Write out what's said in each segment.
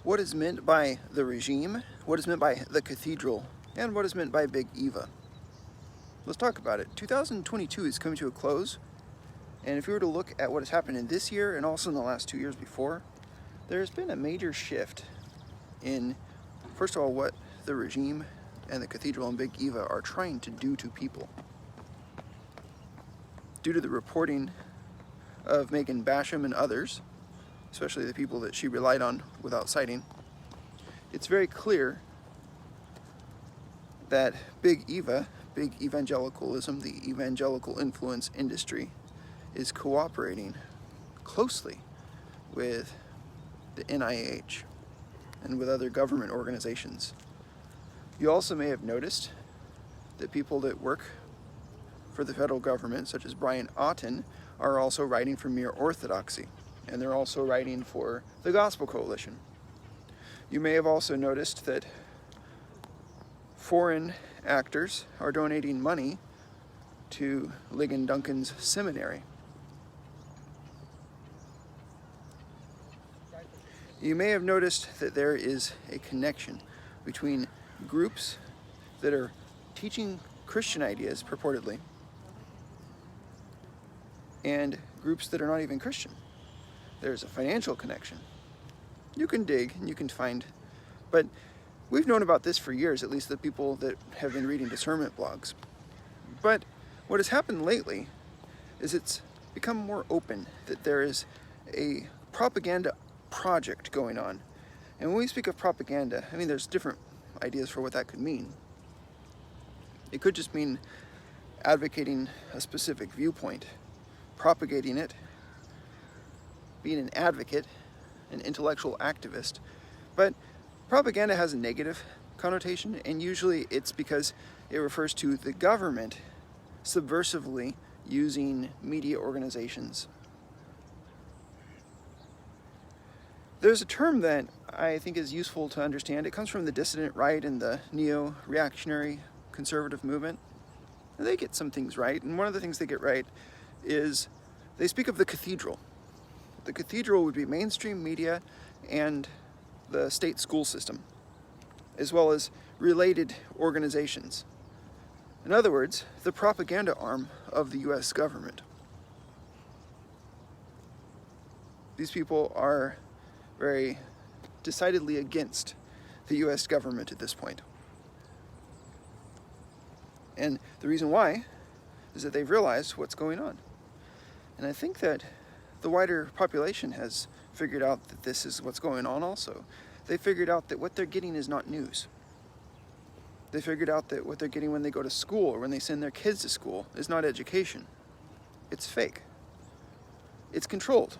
what is meant by the regime, what is meant by the cathedral, and what is meant by Big Eva. Let's talk about it. 2022 is coming to a close, and if we were to look at what has happened in this year and also in the last 2 years before, there's been a major shift in, first of all, what the regime and the cathedral and Big Eva are trying to do to people. Due to the reporting of Megan Basham and others, especially the people that she relied on without citing, it's very clear that Big Eva, big evangelicalism, the evangelical influence industry, is cooperating closely with the NIH and with other government organizations. You also may have noticed that people that work for the federal government, such as Brian Otten, are also writing for Mere Orthodoxy, and they're also writing for the Gospel Coalition. You may have also noticed that foreign actors are donating money to Ligon Duncan's seminary. You may have noticed that there is a connection between groups that are teaching Christian ideas, purportedly, and groups that are not even Christian. There's a financial connection. You can dig and you can find, but we've known about this for years, at least the people that have been reading discernment blogs. But what has happened lately is it's become more open that there is a propaganda project going on. And when we speak of propaganda, I mean, there's different ideas for what that could mean. It could just mean advocating a specific viewpoint, propagating it, being an advocate, an intellectual activist. But propaganda has a negative connotation, and usually it's because it refers to the government subversively using media organizations. There's a term that I think is useful to understand. It comes from the dissident right and the neo-reactionary conservative movement. And they get some things right, and one of the things they get right is they speak of the cathedral. The cathedral would be mainstream media and the state school system, as well as related organizations. In other words, the propaganda arm of the US government. These people are very decidedly against the US government at this point. And the reason why is that they've realized what's going on. And I think that the wider population has figured out that this is what's going on also. They figured out that what they're getting is not news. They figured out that what they're getting when they go to school or when they send their kids to school is not education. It's fake. It's controlled.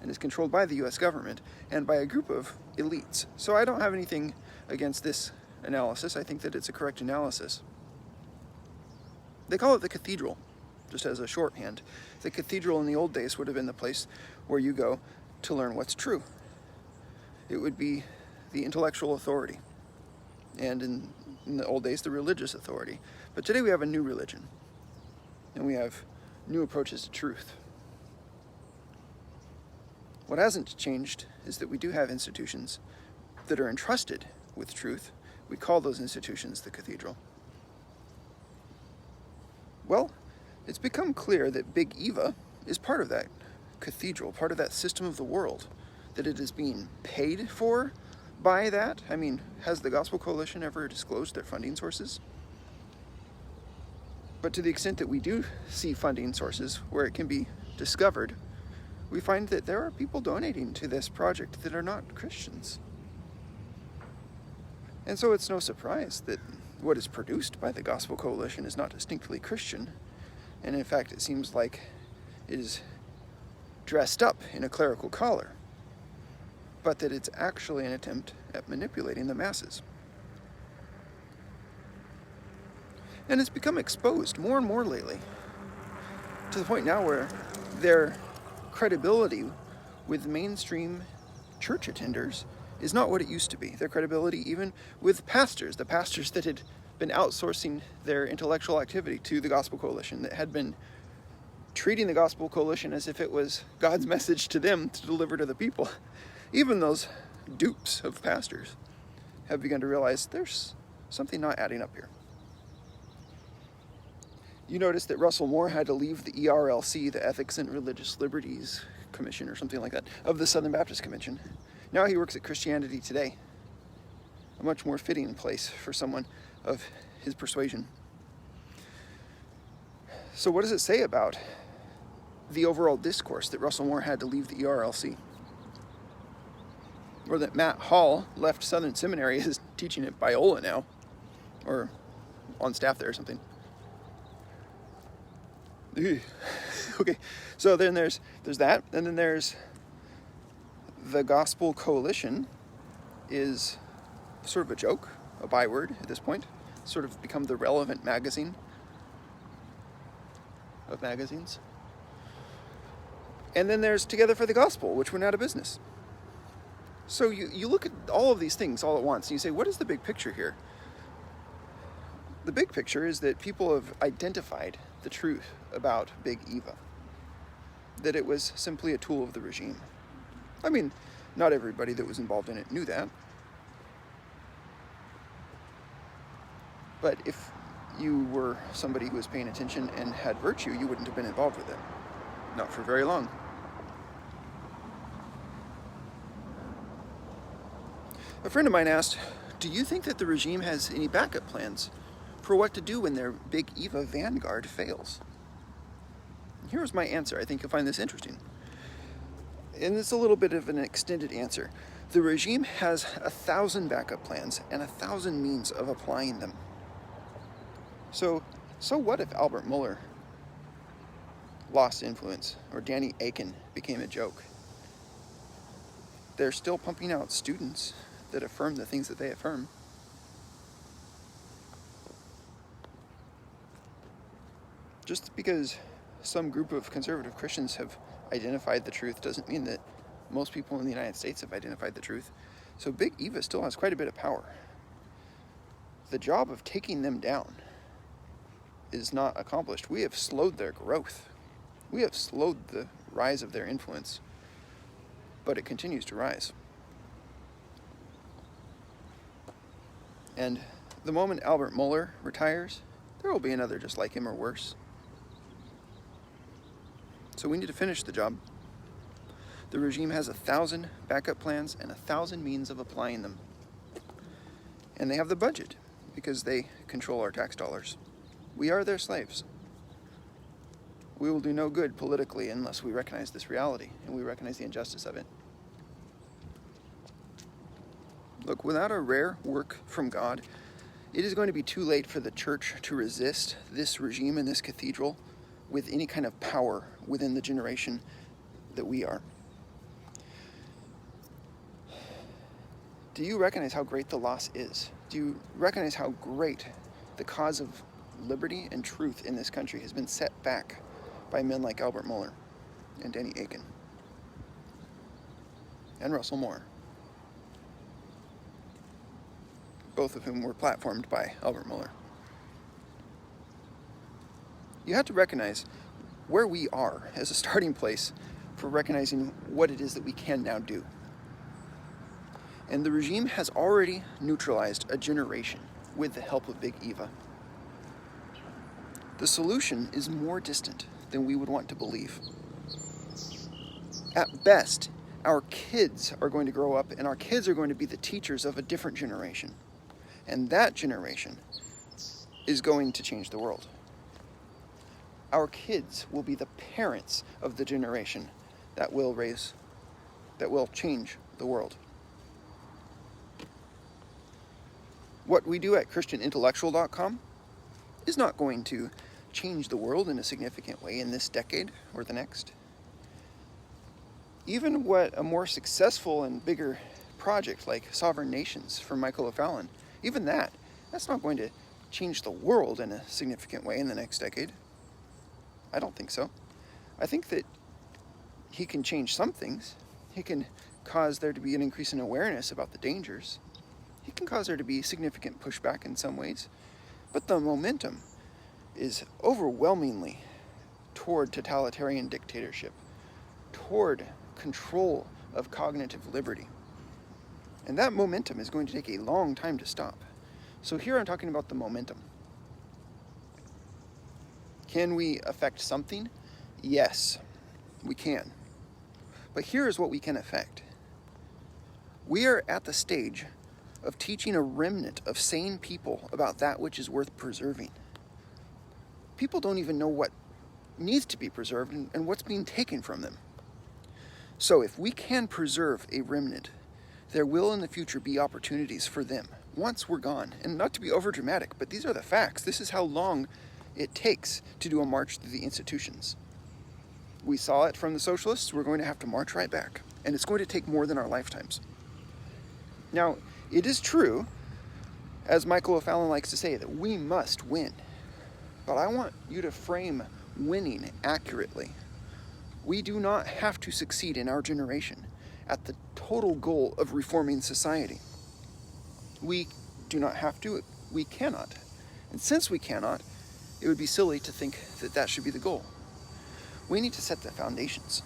And it's controlled by the US government and by a group of elites. So I don't have anything against this analysis. I think that it's a correct analysis. They call it the cathedral, just as a shorthand. The cathedral in the old days would have been the place where you go to learn what's true. It would be the intellectual authority, and in the old days, the religious authority. But today we have a new religion, and we have new approaches to truth. What hasn't changed is that we do have institutions that are entrusted with truth. We call those institutions the cathedral. Well, it's become clear that Big Eva is part of that cathedral, part of that system of the world, that it is being paid for by that. I mean, has the Gospel Coalition ever disclosed their funding sources? But to the extent that we do see funding sources where it can be discovered, we find that there are people donating to this project that are not Christians. And so it's no surprise that what is produced by the Gospel Coalition is not distinctly Christian. And in fact, it seems like it is dressed up in a clerical collar, but that it's actually an attempt at manipulating the masses. And it's become exposed more and more lately, to the point now where their credibility with mainstream church attenders is not what it used to be. Their credibility even with pastors, the pastors that had been outsourcing their intellectual activity to the Gospel Coalition, that had been treating the Gospel Coalition as if it was God's message to them to deliver to the people. even those dupes of pastors have begun to realize there's something not adding up here. You notice that Russell Moore had to leave the ERLC, the Ethics and Religious Liberties Commission, or something like that, of the Southern Baptist Convention. Now he works at Christianity Today, a much more fitting place for someone of his persuasion. So what does it say about the overall discourse that Russell Moore had to leave the ERLC? Or that Matt Hall left Southern Seminary, is teaching at Biola now, or on staff there or something. Okay, so then there's that, and then there's the Gospel Coalition is sort of a joke, a byword at this point, sort of become the relevant magazine of magazines. And then there's Together for the Gospel, which went out of business. So you look at all of these things all at once and you say, what is the big picture here? The big picture is that people have identified the truth about Big Eva, that it was simply a tool of the regime. I mean, not everybody that was involved in it knew that. But if you were somebody who was paying attention and had virtue, you wouldn't have been involved with it. Not for very long. A friend of mine asked, do you think that the regime has any backup plans for what to do when their Big Eva vanguard fails? And here was my answer. I think you'll find this interesting. And it's a little bit of an extended answer. The regime has 1,000 backup plans and 1,000 means of applying them. So what if Albert Mueller lost influence, or Danny Akin became a joke? They're still pumping out students that affirm the things that they affirm. Just because some group of conservative Christians have identified the truth doesn't mean that most people in the United States have identified the truth. So Big Eva still has quite a bit of power. The job of taking them down is not accomplished. We have slowed their growth. We have slowed the rise of their influence, but it continues to rise. And the moment Albert Mueller retires, there will be another just like him or worse. So we need to finish the job. The regime has 1,000 backup plans and 1,000 means of applying them. And they have the budget because they control our tax dollars. We are their slaves. We will do no good politically unless we recognize this reality and we recognize the injustice of it. Look, without a rare work from God, it is going to be too late for the church to resist this regime and this cathedral with any kind of power within the generation that we are. Do you recognize how great the loss is? Do you recognize how great the cause of liberty and truth in this country has been set back by men like Albert Mueller and Danny Akin and Russell Moore, both of whom were platformed by Albert Mueller? You have to recognize where we are as a starting place for recognizing what it is that we can now do. And the regime has already neutralized a generation with the help of Big Eva. The solution is more distant than we would want to believe. At best, our kids are going to grow up and our kids are going to be the teachers of a different generation. And that generation is going to change the world. Our kids will be the parents of the generation that will change the world. What we do at ChristianIntellectual.com is not going to change the world in a significant way in this decade or the next. Even what a more successful and bigger project like Sovereign Nations from Michael O'Fallon, even that's not going to change the world in a significant way in the next decade. I don't think so. I think that he can change some things. He can cause there to be an increase in awareness about the dangers. He can cause there to be significant pushback in some ways. But the momentum is overwhelmingly toward totalitarian dictatorship, toward control of cognitive liberty. And that momentum is going to take a long time to stop. So here I'm talking about the momentum. Can we affect something? Yes, we can. But here is what we can affect. We are at the stage of teaching a remnant of sane people about that which is worth preserving. People don't even know what needs to be preserved and what's being taken from them. So if we can preserve a remnant, there will in the future be opportunities for them once we're gone. And not to be overdramatic, but these are the facts. This is how long it takes to do a march through the institutions. We saw it from the socialists. We're going to have to march right back. And it's going to take more than our lifetimes. Now, it is true, as Michael O'Fallon likes to say, that we must win. But I want you to frame winning accurately. We do not have to succeed in our generation at the total goal of reforming society. We do not have to, we cannot. And since we cannot, it would be silly to think that that should be the goal. We need to set the foundations.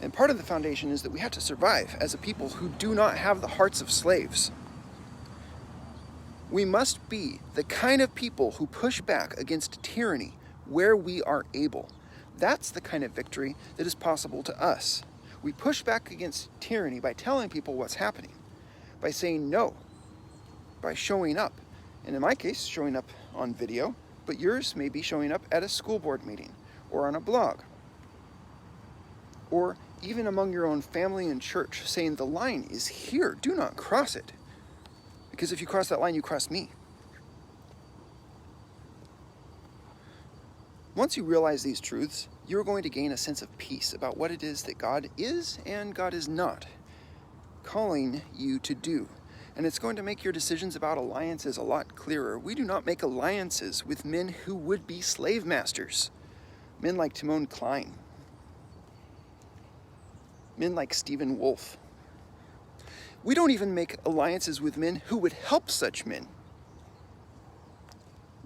And part of the foundation is that we have to survive as a people who do not have the hearts of slaves. We must be the kind of people who push back against tyranny where we are able. That's the kind of victory that is possible to us. We push back against tyranny by telling people what's happening, by saying no, by showing up. And in my case, showing up on video, but yours may be showing up at a school board meeting or on a blog, or even among your own family and church, saying the line is here, do not cross it. Because if you cross that line, you cross me. Once you realize these truths, you're going to gain a sense of peace about what it is that God is and God is not calling you to do. And it's going to make your decisions about alliances a lot clearer. We do not make alliances with men who would be slave masters. Men like Timon Klein. Men like Stephen Wolfe. We don't even make alliances with men who would help such men,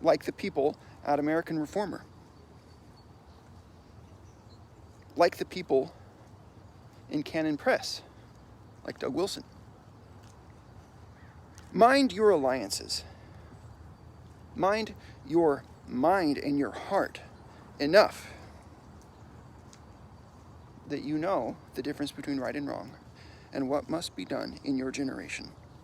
like the people at American Reformer, like the people in Canon Press, like Doug Wilson. Mind your alliances. Mind your mind and your heart enough that you know the difference between right and wrong and what must be done in your generation.